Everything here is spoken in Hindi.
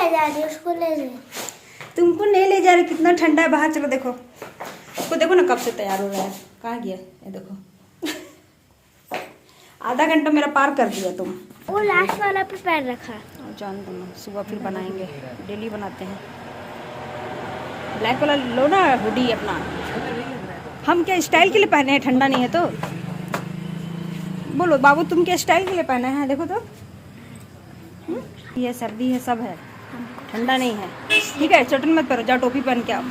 ले जा रही, उसको ले ले। तुमको नहीं ले जा रही, कितना ठंडा है बाहर। चलो देखो उसको, देखो ना कब से तैयार हो रहा है, कहाँ गया ये देखो। आधा घंटा मेरा पार कर दिया तुम। वो लास्ट वाला पे पैर रखा। जान दो ना, सुबह फिर बनाएंगे, डेली बनाते हैं। ब्लैक वाला लो ना हुडी अपना। हम क्या स्टाइल के लिए पहने हैं, ठंडा नहीं है तो। बोलो बाबू, तुम क्या स्टाइल के लिए पहने हैं? देखो तो ये सर्दी है, सब है, ठंडा नहीं है। ठीक है, चटन मत करो, जाओ टोपी पहन के आओ।